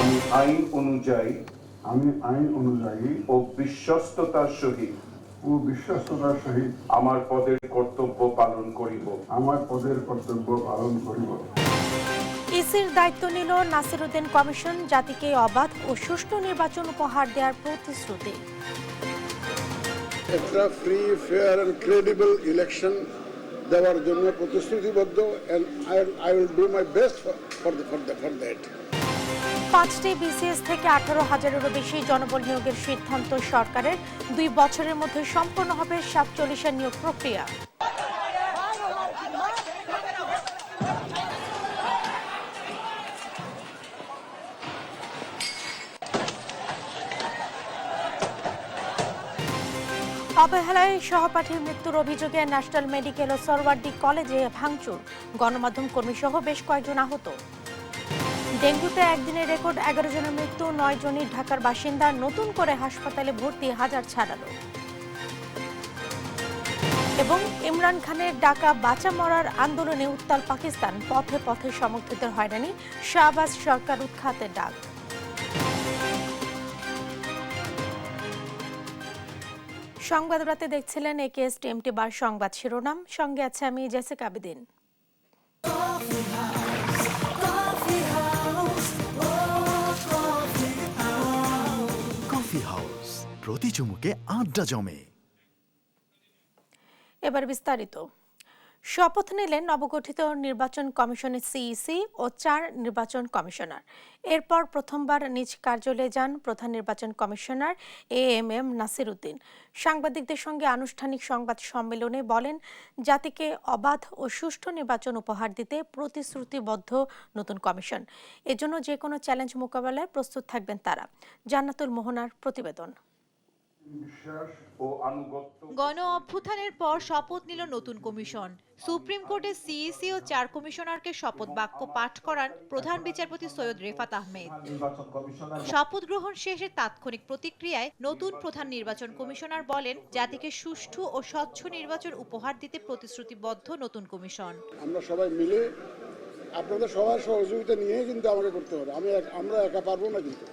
আমি আইন অনুযায়ী ও বিশ্বস্ততার সহিত আমার পদের কর্তব্য পালন করিব। ইসির দায়িত্ব নিল নাসিরউদ্দিন কমিশন, জাতিকে অবাধ ও সুষ্ঠু নির্বাচন উপহার দেওয়ার প্রতিশ্রুতি। একটা free fair and credible election দেওয়ার জন্য প্রতিশ্রুতিবদ্ধ, and I will do my best for that. 5টি বিসিএস থেকে 18,000-এরও বেশি জনবল নিয়োগের সিদ্ধান্ত সরকারের। 2 বছরের মধ্যে সম্পন্ন হবে 47-এর নিয়োগ প্রক্রিয়া। অবহেলায় সহপাঠীর মৃত্যুর অভিযোগে ন্যাশনাল মেডিকেল ও সরওয়ার্দী কলেজে ভাঙচুর, গণমাধ্যম কর্মী সহ বেশ কয়েকজন আহত। ডেঙ্গুতে একদিনের রেকর্ড 11 জনের মৃত্যু, 9 জনই ঢাকার বাসিন্দা। নতুন করে হাসপাতালে ভর্তি হাজার ছাড়ালো। এবং ইমরান খানের ডাকা বাঁচা মরার আন্দোলনে উত্তাল পাকিস্তান, পথে পথে সমর্থকদের হয়রানি, শাহবাজ সরকার উৎখাতের ডাক। সংবাদ রাতে দেখছিলেন একেএস টিএমটি বার সংবাদ শিরোনাম, সঙ্গে আছে আমি জেসিকা আবিদিন। কফি হাউস, প্রতি চুমুকে আড্ডা জমে। এবার বিস্তারিত। শপথ নিলেন নবগঠিত নির্বাচন কমিশনের সিইসি ও 4 নির্বাচন কমিশনার। এরপর প্রথমবার নিজ কার্যালয়ে যান প্রধান নির্বাচন কমিশনার এএমএম নাসিরউদ্দিন। সাংবাদিকদের সঙ্গে আনুষ্ঠানিক সংবাদ সম্মেলনে বলেন, জাতিকে অবাধ ও সুষ্ঠু নির্বাচন উপহার দিতে প্রতিশ্রুতিবদ্ধ নতুন কমিশন। এজন্য যে কোনো চ্যালেঞ্জ মোকাবেলায় প্রস্তুত থাকবেন তারা। জান্নাতুল মোহনার প্রতিবেদন। গণ অভ্যুত্থানের পর শপথ নিল নতুন কমিশন। সুপ্রিম কোর্টের সিইসি ও 4 কমিশনারকে শপথ বাক্য পাঠ করান প্রধান বিচারপতি সৈয়দ রেফাত আহমেদ। শপথ গ্রহণ শেষে তাৎক্ষণিক প্রতিক্রিয়ায় নতুন প্রধান নির্বাচন কমিশনার বলেন, জাতিকে সুষ্ঠু ও স্বচ্ছ নির্বাচন উপহার দিতে প্রতিশ্রুতিবদ্ধ নতুন কমিশন। আমরা সবাই মিলে আপনাদের সবার সহযোগিতা নিয়ে কিন্তু আমাকে করতে হবে। আমরা একা পারবো না, কিন্তু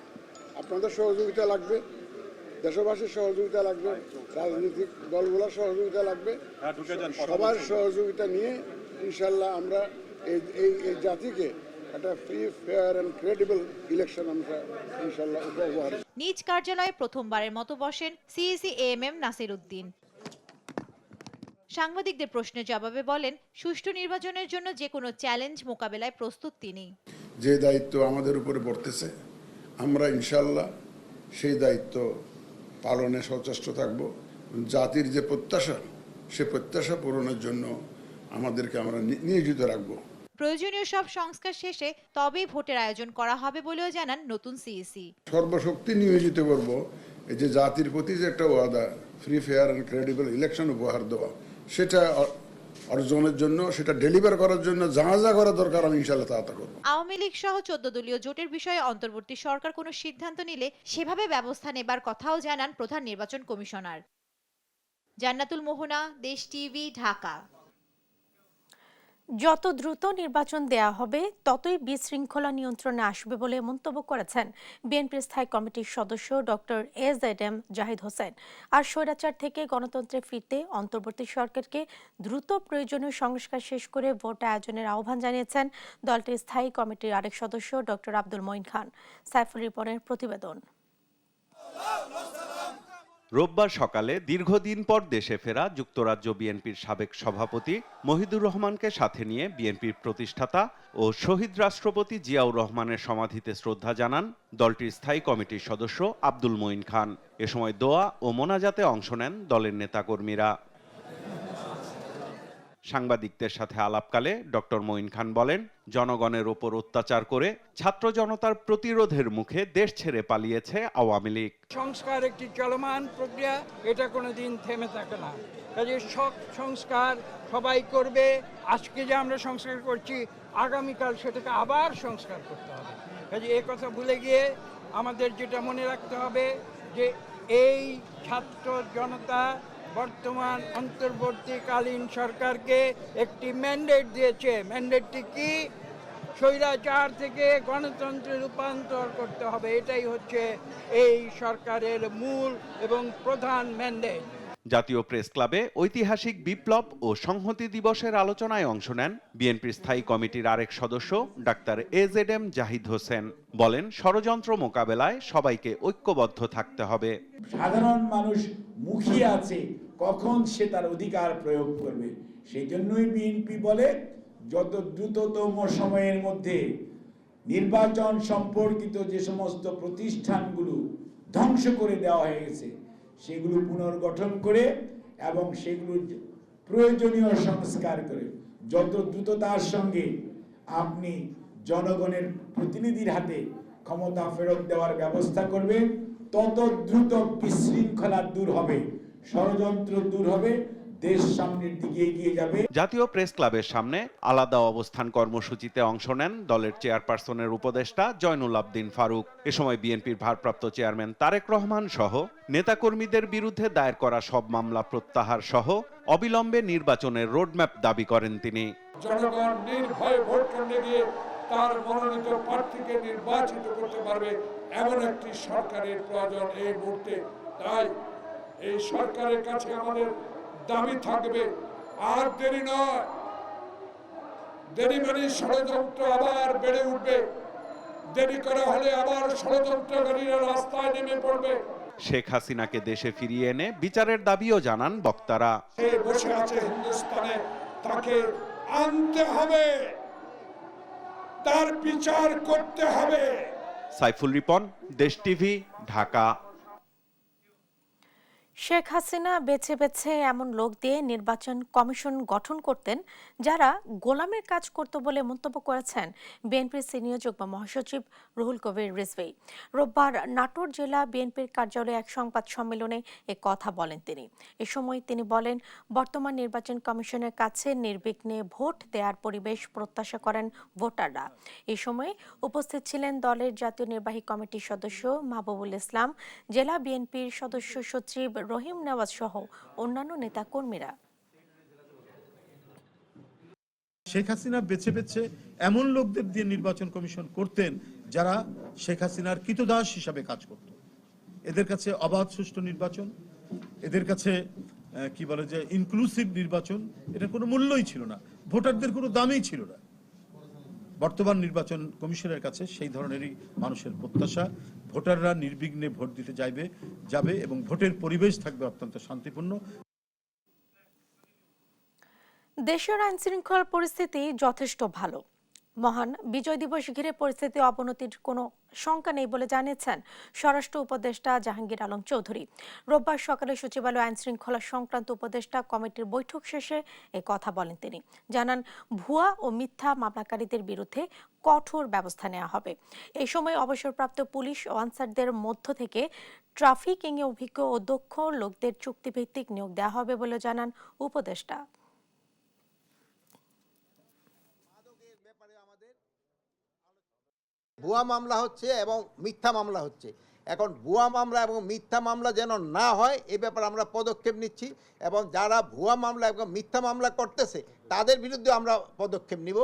আপনাদের সহযোগিতা লাগবে, দেশবাসীর সহযোগিতা লাগবে, রাজনৈতিক দলগুলোর সহযোগিতা লাগবে। সবার সহযোগিতা নিয়ে ইনশাল্লাহ আমরা এই জাতিকে একটা free fair and credible election আমরা ইনশাল্লাহ উপহার। নিজ কার্যালয়ে প্রথমবারের মতো বসেন সিইসি এএমএম নাসিরউদ্দিন। সাংবাদিকদের প্রশ্নের জবাবে বলেন, সুষ্ঠু নির্বাচনের জন্য যে কোনো চ্যালেঞ্জ মোকাবেলায় প্রস্তুত তিনি। যে দায়িত্ব আমাদের উপরে পড়তেছে, আমরা ইনশাল্লাহ সেই দায়িত্ব পালনে সচেষ্ট থাকব। জাতির যে প্রত্যাশা, সে প্রত্যাশা পূরণের জন্য আমাদেরকে আমরা নিয়োজিত রাখব। প্রয়োজনীয় সব সংস্কার শেষে তবেই ভোটের আয়োজন করা হবে বলেও জানান নতুন সিইসি। সর্বশক্তি নিয়োজিত করব এই যে জাতির প্রতি যে একটা ওয়াদা, free fair and credible election উপহার দেওয়া, সেটা অর্জনের জন্য, সেটা ডেলিভার করার জন্য যা যা করা দরকার আমি ইনশাআল্লাহ তা করব। আওয়ামী লীগ সহ 14 দলীয় জোটের বিষয়ে অন্তর্বর্তী সরকার কোনো সিদ্ধান্ত নিলে সেভাবে ব্যবস্থা নেবার কথাও জানান প্রধান নির্বাচন কমিশনার। জান্নাতুল মোহনা, দেশ টিভি, ঢাকা। যত দ্রুত নির্বাচন দেয়া হবে ততই বিশৃঙ্খলা নিয়ন্ত্রণে আসবে বলে মন্তব্য করেছেন বিএনপির স্থায়ী কমিটির সদস্য ডক্টর এজএডএম জাহিদ হোসেন। আর স্বৈরাচার থেকে গণতন্ত্রে ফিরতে অন্তর্বর্তী সরকারকে দ্রুত প্রয়োজনীয় সংস্কার শেষ করে ভোট আয়োজনের আহ্বান জানিয়েছেন দলটির স্থায়ী কমিটির আরেক সদস্য ডক্টর আব্দুল মঈন খান। সাইফুল রিপনের প্রতিবেদন। রোববার সকালে দীর্ঘদিন পর দেশে ফেরা যুক্তরাজ্য বিএনপির সাবেক সভাপতি মহিদুর রহমানকে সাথে নিয়ে বিএনপির প্রতিষ্ঠাতা ও শহীদ রাষ্ট্রপতি জিয়াউর রহমানের সমাধিতে শ্রদ্ধা জানান দলটির স্থায়ী কমিটির সদস্য আব্দুল মঈন খান। এ সময় দোয়া ও মোনাজাতে অংশ নেন দলের নেতাকর্মীরা। সাংবাদিকদের সাথে আলাপকালে ডক্টর মঈন খান বলেন, জনগণের ওপর অত্যাচার করে ছাত্র জনতার প্রতিরোধের মুখে দেশ ছেড়ে পালিয়েছে আওয়ামী লীগ। সংস্কার একটি চলমান প্রক্রিয়া, এটা কোনোদিন থেমে থাকে না। কাজে সব সংস্কার সবাই করবে। আজকে যে আমরা সংস্কার করছি, আগামীকাল সেটাকে আবার সংস্কার করতে হবে। কাজে এ কথা ভুলে গিয়ে আমাদের যেটা মনে রাখতে হবে যে এই ছাত্র জনতা বর্তমান অন্তর্বর্তীকালীন সরকারকে একটি ম্যান্ডেট দিয়েছে। ম্যান্ডেটটি কি? স্বৈরাচার থেকে গণতন্ত্রে রূপান্তর করতে হবে। এটাই হচ্ছে এই সরকারের মূল এবং প্রধান ম্যান্ডেট। জাতীয় প্রেস ক্লাবে ঐতিহাসিক বিপ্লব ও সংহতি দিবসের আলোচনায় অংশ নেন বিএনপির স্থায়ী কমিটির আরেক সদস্য ডাক্তার AZM জাহিদ হোসেন। বলেন, ষড়যন্ত্র মোকাবেলায় সবাইকে ঐক্যবদ্ধ থাকতে হবে। সাধারণ মানুষ মুখিয়ে আছে কখন সে তার অধিকার প্রয়োগ করবে। সেই জন্যই বিএনপি বলে যত দ্রুততম সময়ের মধ্যে নির্বাচন সম্পর্কিত যে সমস্ত প্রতিষ্ঠানগুলো ধ্বংস করে দেওয়া হয়ে গেছে সেগুলো পুনর্গঠন করে এবং সেগুলো প্রয়োজনীয় সংস্কার করে যত দ্রুততার সঙ্গে আপনি জনগণের প্রতিনিধির হাতে ক্ষমতা ফেরত দেওয়ার ব্যবস্থা করবেন, তত দ্রুত বিশৃঙ্খলা দূর হবে, ষড়যন্ত্র দূর হবে, দেশ সামনের দিকে এগিয়ে যাবে। জাতীয় প্রেস ক্লাবের সামনে আলাদা অবস্থান কর্মসূচিতে অংশ নেন দলের চেয়ারপারসনের উপদেষ্টা জয়নুল আবদিন ফারুক। এ সময় বিএনপির ভারপ্রাপ্ত চেয়ারম্যান তারেক রহমান সহ নেতাকর্মীদের বিরুদ্ধে দায়ের করা সব মামলা প্রত্যাহার সহ অবিলম্বে নির্বাচনের রোডম্যাপ দাবি করেন তিনি। জনগণ নির্ভয়ে ভোট কেন্দ্রে গিয়ে তার মনোনীত প্রার্থীকে নির্বাচিত করতে পারবে এমন একটি সরকারের প্রয়োজন এই মুহূর্তে। তাই এই সরকারের কাছে আমাদের দাবি থাকবে, আর দেরি নয়, দেরি মানে ষড়যন্ত্র আবার বেড়ে উঠবে, দেরি করা হলে আবার ষড়যন্ত্রকারীরা রাস্তায় নেমে পড়বে। শেখ হাসিনাকে দেশে ফিরিয়ে এনে বিচারের দাবিও জানান বক্তারা। সে বসে আছে হিন্দুস্তানে, তাকে আনতে হবে, তার বিচার করতে হবে। সাইফুল রিপন, দেশ টিভি, ঢাকা। শেখ হাসিনা বেছে বেছে এমন লোক দিয়ে নির্বাচন কমিশন গঠন করতেন যারা গোলামের কাজ করত বলে মন্তব্য করেছেন বিএনপির সিনিয়র যুগ্ম মহাসচিব রুহুল কবির রিজভী। রোববার নাটোর জেলা বিএনপির কার্যালয়ে এক সংবাদ সম্মেলনে এ কথা বলেন তিনি। এ সময় তিনি বলেন, বর্তমান নির্বাচন কমিশনের কাছে নির্বিঘ্নে ভোট দেওয়ার পরিবেশ প্রত্যাশা করেন ভোটাররা। এ সময় উপস্থিত ছিলেন দলের জাতীয় নির্বাহী কমিটির সদস্য মাহবুবুল ইসলাম, জেলা বিএনপির সদস্য সচিব রহিম নেওয়াজ সহ অন্যান্য নেতা কর্মীরা। শেখ হাসিনা বেছে বেছে এমন লোকদের দিয়ে নির্বাচন কমিশন করতেন যারা শেখ হাসিনার কৃতদাস হিসাবে কাজ করত। এদের কাছে অবাধ সুষ্ঠু নির্বাচন, এদের কাছে কি বলে যে ইনক্লুসিভ নির্বাচন, এটার কোনো মূল্যই ছিল না, ভোটারদের কোনো দামই ছিল না। বর্তমান নির্বাচন কমিশনের কাছে সেই ধরনেরই মানুষের প্রত্যাশা। ভোটাররা নির্বিঘ্নে ভোট দিতে যাবে এবং ভোটের পরিবেশ থাকবে অত্যন্ত শান্তিপূর্ণ। দেশের আইন শৃঙ্খলা পরিস্থিতি যথেষ্ট ভালো। মহান বিজয় দিবস ঘিরে পরিস্থিতি অবনতির কোনো শঙ্কা নেই বলে জানিয়েছেন স্বরাষ্ট্র উপদেষ্টা জাহাঙ্গীর আলম চৌধুরী। রোববার সকালে সচিবালয় আইন শৃঙ্খলা সংক্রান্ত উপদেষ্টা কমিটির বৈঠক শেষে এ কথা বলেন তিনি। জানান, ভুয়া ও মিথ্যা মামলাকারীদের বিরুদ্ধে কঠোর ব্যবস্থা নেওয়া হবে। এই সময় অবসরপ্রাপ্ত পুলিশ ও আনসারদের মধ্য থেকে ট্রাফিকিংয়ে অভিজ্ঞ ও দক্ষ লোকদের চুক্তিভিত্তিক নিয়োগ দেওয়া হবে বলে জানান উপদেষ্টা। ভুয়া মামলা হচ্ছে এবং মিথ্যা মামলা হচ্ছে। এখন ভুয়া মামলা এবং মিথ্যা মামলা যেন না হয় এ ব্যাপারে আমরা পদক্ষেপ নিচ্ছি, এবং যারা ভুয়া মামলা এবং মিথ্যা মামলা করতেছে তাদের বিরুদ্ধে আমরা পদক্ষেপ নিব।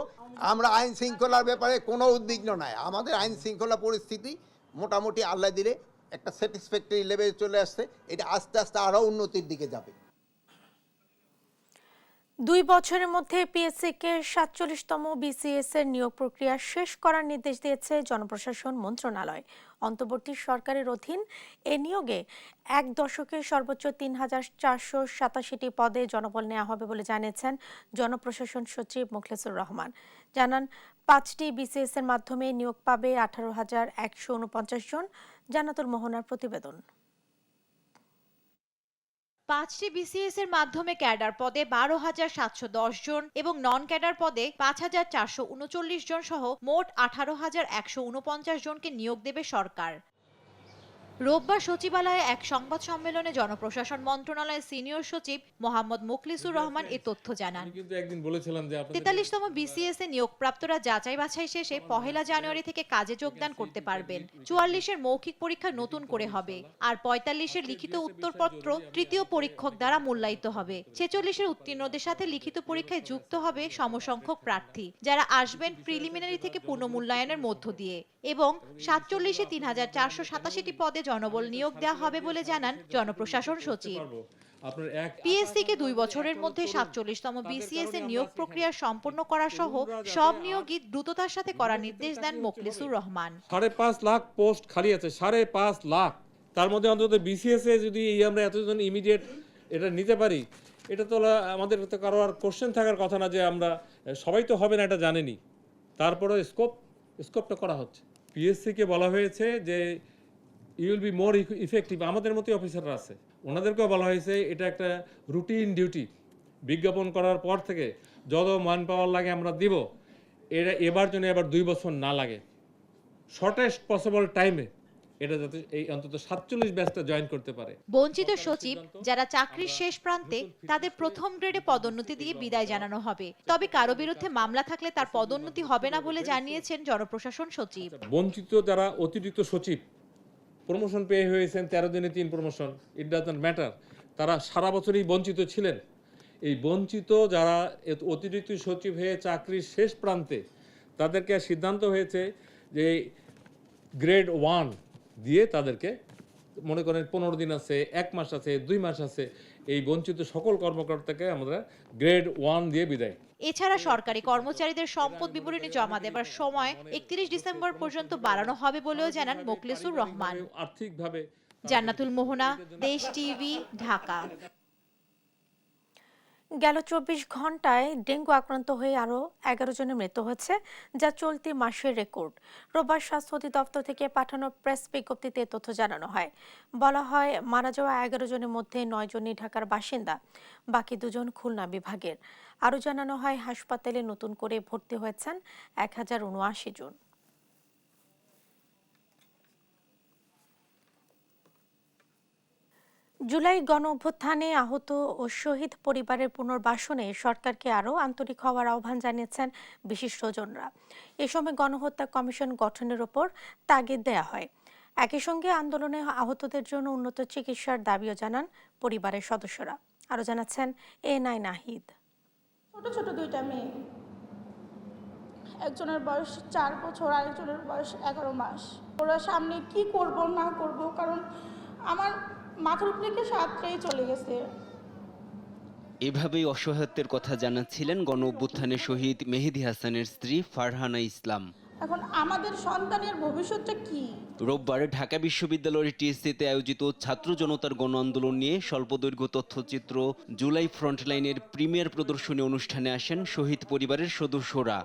আমরা আইন শৃঙ্খলার ব্যাপারে কোনো উদ্বিগ্ন নাই। আমাদের আইন শৃঙ্খলা পরিস্থিতি মোটামুটি আল্লাহ দিলে একটা স্যাটিসফ্যাক্টরি লেভেলে চলে আসছে। এটা আস্তে আস্তে আরও উন্নতির দিকে যাবে। 2 বছরের মধ্যে পিএসসিকে 47তম বিসিএস এর নিয়োগ প্রক্রিয়া শেষ করার নির্দেশ দিয়েছে জনপ্রশাসন মন্ত্রণালয়। অন্তর্বর্তী সরকারের অধীন এ নিয়োগে 1 দশকে সর্বোচ্চ 3487টি পদে জনবল নেওয়া হবে বলে জানিয়েছেন জনপ্রশাসন সচিব মোখলেসুর রহমান। জানান, 5টি বিসিএস এর মাধ্যমে নিয়োগ পাবে 18,149 জন। জান্নাতুল মোহনার প্রতিবেদন। 5টি বিসিএস এর মাধ্যমে ক্যাডার পদে 12,710 জন এবং নন ক্যাডার পদে 5,439 জন সহ মোট 18,149 জনকে নিয়োগ দেবে সরকার। রোববার সচিবালয়ে এক সংবাদ সম্মেলনে জনপ্রশাসন মন্ত্রণালয়ের সিনিয়র সচিব মোহাম্মদ মুখলিসুর রহমান এ তথ্য জানান। 43তম বিসিএস এ নিয়োগপ্রাপ্তরা যাচাই বাছাই শেষে 1 জানুয়ারি থেকে কাজে যোগদান করতে পারবেন। 44-এর মৌখিক পরীক্ষা নতুন করে হবে, আর 45-এর লিখিত উত্তরপত্র তৃতীয় পরীক্ষক দ্বারা মূল্যায়িত হবে। 46-এর উত্তীর্ণদের সাথে লিখিত পরীক্ষায় যুক্ত হবে সমসংখ্যক প্রার্থী, যারা আসবেন প্রিলিমিনারি থেকে পুনঃমূল্যায়নের মধ্য দিয়ে, এবং 47-এ 3487টি পদে জনবল নিয়োগ দেওয়া হবে বলে জানান জনপ্রশাসন সচিব। পিএসসি কে 2 বছরের মধ্যে 47তম বিসিএস এর নিয়োগ প্রক্রিয়া সম্পন্ন করা সহ সব নিয়োগই দ্রুততার সাথে করার নির্দেশ দেন মুখলিসুর রহমান। 5.5 লাখ পোস্ট খালি আছে, 5.5 লাখ। তার মধ্যে অন্তত বিসিএস এ যদি আমরা এতজন ইমিডিয়েট এটা নিতে পারি, এটা তো আমাদের তো কারো আর কোশ্চেন থাকার কথা না যে আমরা সবাই তো হবে না, এটা জানেনি। তারপরে স্কোপটা করা হচ্ছে। পিএসসি কে বলা হয়েছে যে you will be more effective. আমাদের মতোই অফিসাররা আছে, ওনাদেরকেও বলা হয়েছে এটা একটা রুটিন ডিউটি। বিজ্ঞাপন করার পর থেকে যত মান পাওয়ার লাগে আমরা দিব, এটা এবার জন্য এবার 2 বছর না লাগে, শর্টেস্ট পসিবল টাইমে এটা যাতে এই অন্তত 47 ব্যাচটা জয়েন করতে পারে। বঞ্চিত সচিব যারা চাকরির শেষ প্রান্তে, তাদের প্রথম গ্রেডে পদোন্নতি দিয়ে বিদায় জানানো হবে। তবে কারো বিরুদ্ধে মামলা থাকলে তার পদোন্নতি হবে না বলে জানিয়েছেন জনপ্রশাসন সচিব। বঞ্চিত যারা অতিরিক্ত সচিব প্রমোশন পেয়ে হয়েছেন 13 দিনে 3 প্রমোশন, ইট ডাজন্ট ম্যাটার, তারা সারা বছরই বঞ্চিত ছিলেন। এই বঞ্চিত যারা অতিরিক্ত সচিব হয়ে চাকরির শেষ প্রান্তে, তাদেরকে সিদ্ধান্ত হয়েছে যে গ্রেড 1 দিয়ে তাদেরকে, মনে করেন 15 দিন আছে, 1 মাস আছে, 2 মাস আছে, এই বঞ্চিত সকল কর্মকর্তাকে আমরা গ্রেড 1 দিয়ে বিদায়। এছাড়া সরকারি কর্মচারীদের সম্পদ বিবরণী জমা দেবার সময় 31 ডিসেম্বর পর্যন্ত বাড়ানো হবে বলেও জানান মুখলিসুর রহমান। আর্থিকভাবে জান্নাতুল মোহনা, দেশ টিভি, ঢাকা। গেল 24 ঘন্টায় ডেঙ্গু আক্রান্ত হয়ে আরও 11 জনের মৃত্যু হয়েছে, যা চলতি মাসের রেকর্ড। রোববার স্বাস্থ্য অধিদপ্তর থেকে পাঠানো প্রেস বিজ্ঞপ্তিতে তথ্য জানানো হয়। বলা হয়, মারা যাওয়া 11 জনের মধ্যে 9 জনই ঢাকার বাসিন্দা, বাকি 2 জন খুলনা বিভাগের। আরও জানানো হয়, হাসপাতালে নতুন করে ভর্তি হয়েছেন 1079 জন। জুলাই গণ অভ্যুত্থানে আহত ও শহীদ পরিবারের পুনর্বাসনে সরকারকে আরও আন্তরিক হওয়ার আহ্বান জানিয়েছেন বিশিষ্টজনরা। এ সময় গণহত্যা কমিশন গঠনের ওপর তাগিদ দেয়া হয়। একই সঙ্গে আন্দোলনে আহতদের জন্য উন্নত চিকিৎসার দাবিও জানান পরিবারের সদস্যরা। আরও জানাচ্ছেন এনআই নাহিদ। ছোট ছোট 2টা মেয়ে, একজনের বয়স 4 বছর, আরেকজনের বয়স 11 মাস। ওরা সামনে কি করব না করব, কারণ আমার মাথার উপরে কি সাতটাই চলে গেছে। এভাবেই অসহায়ত্বের কথা জানাচ্ছিলেন গণ অভ্যুত্থানের শহীদ মেহেদী হাসানের স্ত্রী ফারহানা ইসলাম। এখন আমাদের সন্তানের ভবিষ্যৎটা কি? রোববার ঢাকা বিশ্ববিদ্যালয়ের টিএসসিতে আয়োজিত ছাত্র জনতার গণ আন্দোলন নিয়ে স্বল্পদৈর্ঘ্য তথ্যচিত্র জুলাই ফ্রন্টলাইনের প্রিমিয়ার প্রদর্শনী অনুষ্ঠানে আসেন শহীদ পরিবারের সদস্যরা।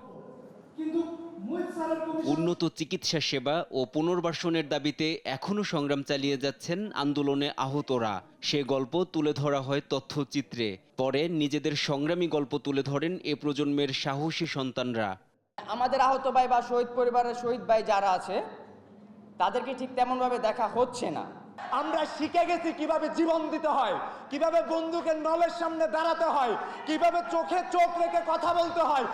উন্নত চিকিৎসা সেবা ও পুনর্বাসনের দাবিতে এখনও সংগ্রাম চালিয়ে যাচ্ছেন আন্দোলনে আহতরা। সে গল্প তুলে ধরা হয় তথ্যচিত্রে। পরে নিজেদের সংগ্রামী গল্প তুলে ধরেন এ প্রজন্মের সাহসী সন্তানরা। আমাদের আহত ভাই বা শহীদ পরিবারের শহীদ ভাই যারা আছে, তাদেরকে ঠিক তেমনভাবে দেখা হচ্ছে না। আমরা শিখে গেছি কিভাবে জীবন দিতে হয়, কিভাবে বন্দুকের নলের সামনে দাঁড়াতে হয়, কিভাবে চোখে চোখ রেখে কথা বলতে হয়।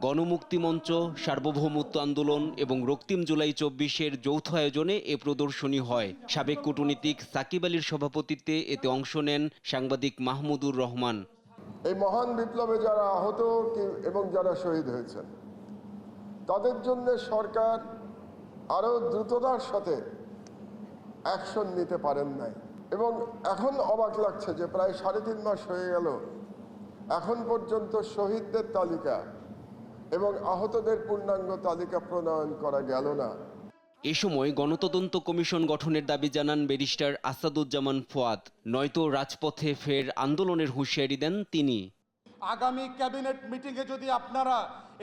গণমুক্তি মঞ্চ, সার্বভৌমত্ব আন্দোলন এবং রক্তিম জুলাই 24-এর যৌথ আয়োজনে এ প্রদর্শনী হয়। সাবেক কূটনীতিক সাকিব আলীর সভাপতিত্বে এতে অংশ নেন সাংবাদিক মাহমুদুর রহমান। এই মহান বিপ্লবে যারা আহত এবং যারা শহীদ হয়েছেন, তাদের জন্য সরকার আরও দ্রুততার সাথে অ্যাকশন নিতে পারেন নাই, এবং এখন অবাক লাগছে যে প্রায় 3.5 মাস হয়ে গেল, এখন পর্যন্ত শহীদদের তালিকা এবং আহতদের পূর্ণাঙ্গ তালিকা প্রণয়ন করা গেল না। এ সময় গণতদন্ত কমিশন গঠনের দাবি জানান ব্যারিস্টার আসাদুজ্জামান ফোয়াদ। নয়তো রাজপথে ফের আন্দোলনের হুঁশিয়ারি দেন তিনি। আগামী ক্যাবিনেট মিটিংয়ে যদি আপনারা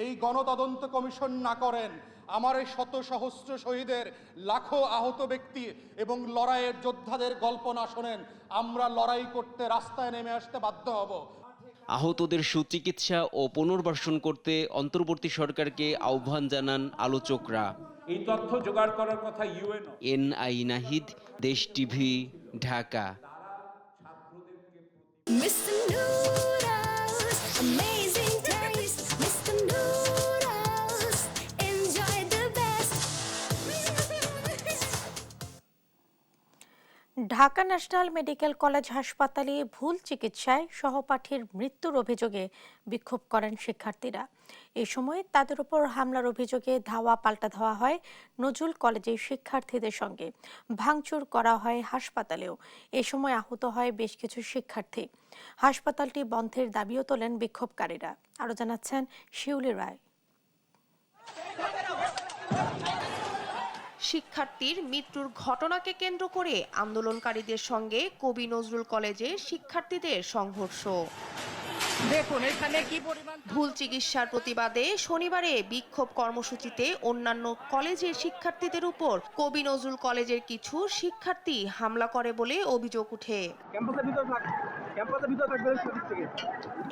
এই গণতদন্ত কমিশন না করেন, আমার এই শত সহস্র শহীদের, লাখো আহত ব্যক্তি এবং লড়াইয়ের যোদ্ধাদের গল্প না শোনেন, আমরা লড়াই করতে রাস্তায় নেমে আসতে বাধ্য হব। আহতদের সুচিকিৎসা ও পুনর্বাসন করতে অন্তর্বর্তী সরকারকে আহ্বান জানান আলোচকরা। এই তথ্য জোগাড় করার কথা ইউএনও। এনআই নাহিদ, দেশ TV, Dhaka. Dhaka national medical college হাসপাতালে ভুল চিকিৎসায় সহপাঠীর মৃত্যুর অভিযোগে বিক্ষোভ করেন শিক্ষার্থীরা। এ সময় তাদের উপর হামলার অভিযোগে ধাওয়া পাল্টা ধাওয়া হয় নজরুল কলেজের শিক্ষার্থীদের সঙ্গে, ভাঙচুর করা হয় হাসপাতালেও। এ সময় আহত হয় বেশ কিছু শিক্ষার্থী। হাসপাতালটি বন্ধের দাবিও তোলেন বিক্ষোভকারীরা। আরও জানাচ্ছেন শিউলি রায়। শিক্ষার্থীর মৃত্যুর ঘটনাকে কেন্দ্র করে আন্দোলনকারীদের সঙ্গে কবি নজরুল কলেজে শিক্ষার্থীদের সংঘর্ষ। দেখুন এখানে কি পরিমাণ ভুল চিকিৎসার প্রতিবাদে শনিবারে বিক্ষোভ কর্মসূচিতে অন্যান্য কলেজের শিক্ষার্থীদের উপর কবি নজরুল কলেজের কিছু শিক্ষার্থী হামলা করে বলে অভিযোগ উঠে।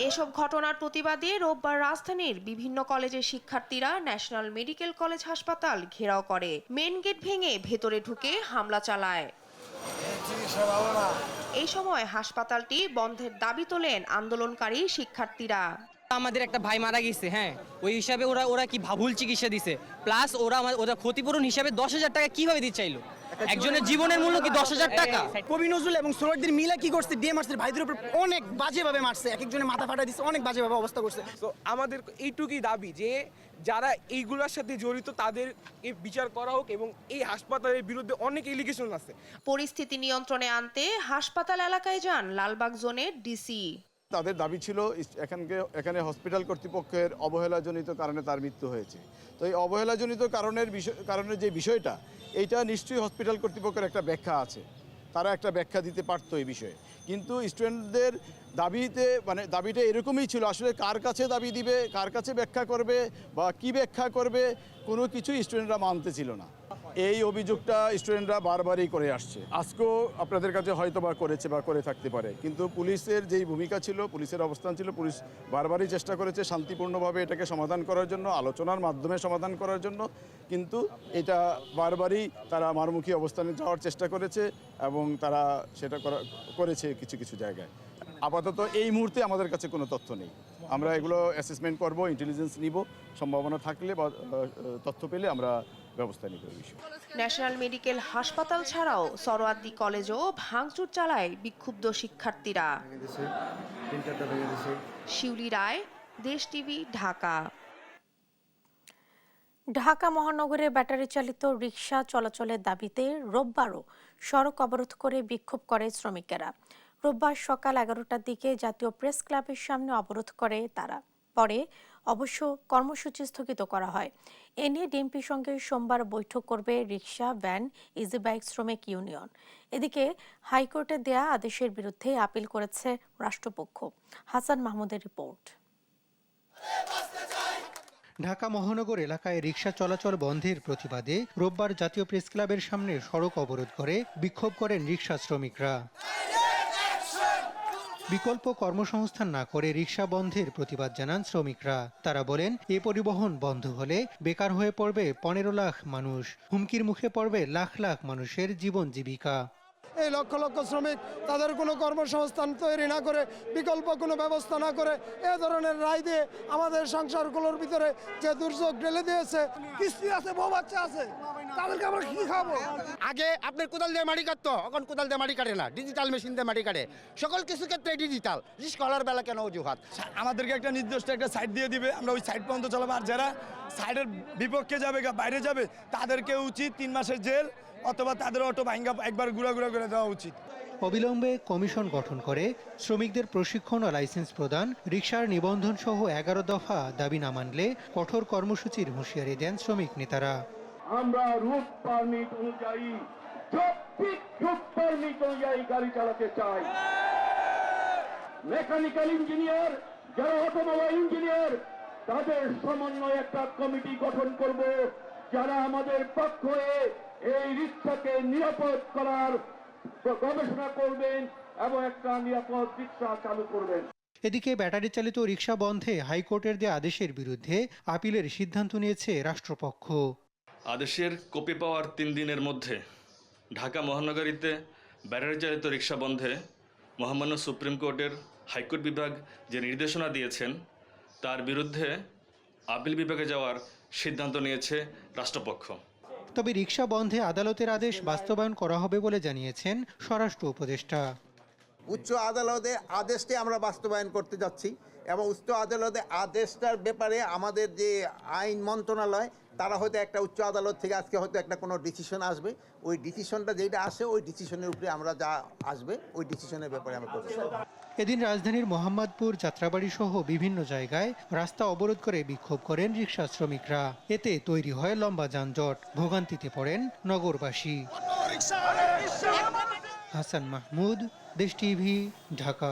এসব ঘটনার প্রতিবাদে রোববার রাজধানীর বিভিন্ন কলেজের শিক্ষার্থীরা ন্যাশনাল মেডিকেল কলেজ হাসপাতাল ঘেরাও করে মেন গেট ভেঙে ভেতরে ঢুকে হামলা চালায়। এই সময় হাসপাতালটি বন্ধের দাবি তোলেন আন্দোলনকারী শিক্ষার্থীরা। আমাদের একটা ভাই মারা গেছে, হ্যাঁ, ওই হিসাবে ওরা কি ভুল চিকিৎসা দিছে, প্লাস ওরা ক্ষতিপূরণ হিসাবে 10,000 টাকা কিভাবে দিতে চাইলো? একজনের জীবনের মূল্য কি 10,000 টাকা? কবি নজরুল এবং সোহরাওয়ার্দীর মিলে কি করছে, দিয়ে মারছে, ভাইদের উপর অনেক বাজেভাবে মারছে, এক একজনের মাথা ফাটা দিচ্ছে, অনেক বাজেভাবে অবস্থা করছে। তো আমাদের এইটুকুই দাবি যে যারা এইগুলোর সাথে জড়িত তাদের বিচার করা হোক, এবং এই হাসপাতালের বিরুদ্ধে অনেক এলিগেশন আছে। পরিস্থিতি নিয়ন্ত্রণে আনতে হাসপাতাল এলাকায় যান লালবাগ জোনের ডিসি। তাদের দাবি ছিল এখানে হসপিটাল কর্তৃপক্ষের অবহেলাজনিত কারণে তার মৃত্যু হয়েছে। তো এই অবহেলাজনিত কারণের যে বিষয়টা, এইটা নিশ্চয়ই হসপিটাল কর্তৃপক্ষের একটা ব্যাখ্যা আছে, তারা একটা ব্যাখ্যা দিতে পারতো এই বিষয়ে। কিন্তু স্টুডেন্টদের দাবিটা এরকমই ছিল, আসলে কার কাছে দাবি দিবে, কার কাছে ব্যাখ্যা করবে বা কি ব্যাখ্যা করবে, কোনো কিছুই স্টুডেন্টরা মানতে ছিল না। এই অভিযোগটা স্টুডেন্টরা বারবারই করে আসছে, আজকেও আপনাদের কাছে হয়তো বা করেছে বা করে থাকতে পারে। কিন্তু পুলিশের যেই ভূমিকা ছিল, পুলিশের অবস্থান ছিল, পুলিশ বারবারই চেষ্টা করেছে শান্তিপূর্ণভাবে এটাকে সমাধান করার জন্য, আলোচনার মাধ্যমে সমাধান করার জন্য, কিন্তু এটা বারবারই তারা মারমুখী অবস্থানে যাওয়ার চেষ্টা করেছে এবং তারা সেটা করেছে কিছু কিছু জায়গায়। আপাতত এই মুহূর্তে আমাদের কাছে কোনো তথ্য নেই, আমরা এগুলো অ্যাসেসমেন্ট করব, ইন্টেলিজেন্স নিব, সম্ভাবনা থাকলে বা তথ্য পেলে আমরা ব্যবস্থা নিব। ন্যাশনাল মেডিকেল হাসপাতাল ছাড়াও সোহরাওয়ার্দী কলেজও ভাঙচুর চালায় বিক্ষুব্ধ শিক্ষার্থীরা। শিউলি রায়, দেশ টিভি, ঢাকা। ঢাকা মহানগরে ব্যাটারি চালিত রিকশা চলাচলের দাবিতে রোববারও সড়ক অবরোধ করে বিক্ষোভ করে শ্রমিকেরা। রোববার সকাল 11টার দিকে জাতীয় প্রেস ক্লাবের সামনে অবরোধ করে তারা। পরে অবশ্য কর্মসূচি স্থগিত করা হয়। এ নিয়ে ডিএমপির সঙ্গে সোমবার বৈঠক করবে রিকশা, ভ্যান, ইজি বাইক শ্রমিক ইউনিয়ন। এদিকে হাইকোর্টের দেয়া আদেশের বিরুদ্ধে আপিল করেছে রাষ্ট্রপক্ষ। হাসান মাহমুদের রিপোর্ট। ঢাকা মহানগর এলাকায় রিকশা চলাচল বন্ধের প্রতিবাদে রোববার জাতীয় প্রেস ক্লাবের সামনে সড়ক অবরোধ করে বিক্ষোভ করেন রিকশা শ্রমিকরা। বিকল্প কর্মসংস্থান না করে রিকশা বন্ধের প্রতিবাদ জানান শ্রমিকরা। তারা বলেন, এ পরিবহন বন্ধ হলে বেকার হয়ে পড়বে 15 লাখ মানুষ, হুমকির মুখে পড়বে লাখ লাখ মানুষের জীবন জীবিকা। এই লক্ষ লক্ষ শ্রমিক তাদের কোনো কর্মসংস্থান তৈরি না করে, বিকল্প কোনো ব্যবস্থা না করে, এ ধরনের রায় দিয়ে আমাদের সংসারগুলোর ভিতরে যে দুর্যোগ ঢেলে দিয়েছে। কিস্তি আছে, বউ বাচ্চা আছে, তাদেরকে আমরা কি খাবো? আগে আপনার কোদাল দিয়ে মাটি কাটতো, এখন কোদাল দিয়ে মাটি কাটে না, ডিজিটাল মেশিন দিয়ে মাটি কাটে। সকল কিছু ক্ষেত্রে ডিজিটাল। রিস্কলার বেলা কেন অজুহাত? আমাদেরকে একটা নির্দিষ্ট একটা সাইড দিয়ে দিবে, আমরা ওই সাইড পর্যন্ত চালাবো। আর যারা সাইডের বিপক্ষে যাবে, বাইরে যাবে, তাদেরকে উচিত 3 মাসের জেল অথবা তাদের অটো ভাঙ্গা একবার ঘুরা করে দেওয়া উচিত। অবিলম্বে কমিশন গঠন করে শ্রমিকদের প্রশিক্ষণ ও লাইসেন্স প্রদান, রিকশার নিবন্ধন সহ 11 দফা দাবি না মানলে কঠোর কর্মসূচির হুঁশিয়ারি দেন শ্রমিক নেতারা। আমরা রুট পারমিট অনুযায়ী গাড়ি চালাতে চাই। মেকানিক্যাল ইঞ্জিনিয়ার, যারা অটোমোবাইল ইঞ্জিনিয়ার, তাদের সমন্বয়ে একটা কমিটি গঠন করব, যারা আমাদের পক্ষ হয়ে এই রিক্সাকে নিরাপদ করার গবেষণা করবেন এবং একটা নিরাপদ রিক্সা চালু করবেন। এদিকে ব্যাটারি চালিত রিকশা বন্ধে হাইকোর্টের দেয়া আদেশের বিরুদ্ধে আপিলের সিদ্ধান্ত নিয়েছে রাষ্ট্রপক্ষ। আদেশের কপি পাওয়ার 3 দিনের মধ্যে ঢাকা মহানগরীতে ব্যাটারি চালিত রিক্সা বন্ধে মহামান্য সুপ্রিম কোর্টের হাইকোর্ট বিভাগ যে নির্দেশনা দিয়েছেন তার বিরুদ্ধে আপিল বিভাগে যাওয়ার সিদ্ধান্ত নিয়েছে রাষ্ট্রপক্ষ। তবে রিকশা বন্ধে আদালতের আদেশ বাস্তবায়ন করা হবে বলে জানিয়েছেন স্বরাষ্ট্র উপদেষ্টা। উচ্চ আদালতের আদেশটি আমরা বাস্তবায়ন করতে যাচ্ছি এবং উচ্চ আদালতের আদেশটার ব্যাপারে আমাদের যে আইন মন্ত্রণালয় তারা হয়তো একটা উচ্চ আদালত থেকে আজকে হয়তো একটা কোনো ডিসিশন আসবে, ওই ডিসিশনটা যেটা আসে ওই ডিসিশনের উপরে আমরা যা আসবে ওই ডিসিশনের ব্যাপারে আমরা করছি। এদিন রাজধানীর মোহাম্মদপুর, যাত্রাবাড়ি সহ বিভিন্ন জায়গায় রাস্তা অবরোধ করে বিক্ষোভ করেন রিকশা শ্রমিকরা। এতে তৈরি হয় লম্বা যানজট, ভোগান্তিতে পড়েন নগরবাসী। হাসান মাহমুদ, দেশ টিভি, ঢাকা।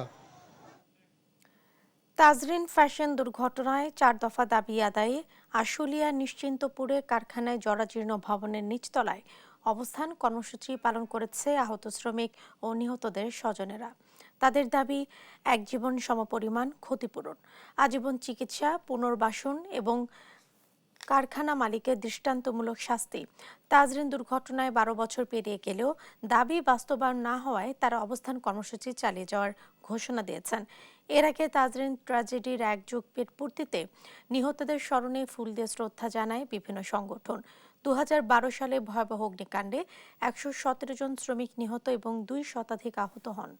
তাজরিন ফ্যাশন দুর্ঘটনায় 4 দফা দাবি আদায়ে আশুলিয়া নিশ্চিন্তপুরে কারখানায় জরাজীর্ণ ভবনের নিচতলায় অবস্থান কর্মসূচি পালন করেছে আহত শ্রমিক ও নিহতদের স্বজনেরা। তাদের দাবি এক জীবন সমপরিমাণ ক্ষতিপূরণ, আজীবন চিকিৎসা, পুনর্বাসন এবং কারখানা মালিকের দৃষ্টান্তমূলক শাস্তি। তাজরিন দুর্ঘটনায় 12 বছর পেরিয়ে গেলেও দাবি বাস্তবায়ন না হওয়ায় তারা অবস্থান কর্মসূচি চালিয়ে যাওয়ার ঘোষণা দিয়েছেন। এর আগে তাজরিন ট্র্যাজেডির 1 যুগ পেট পূর্তিতে নিহতদের স্মরণে ফুল দিয়ে শ্রদ্ধা জানায় বিভিন্ন সংগঠন। 2012 সালে ভয়াবহ অগ্নিকাণ্ডে 117 জন শ্রমিক নিহত এবং 2 শতাধিক আহত হন।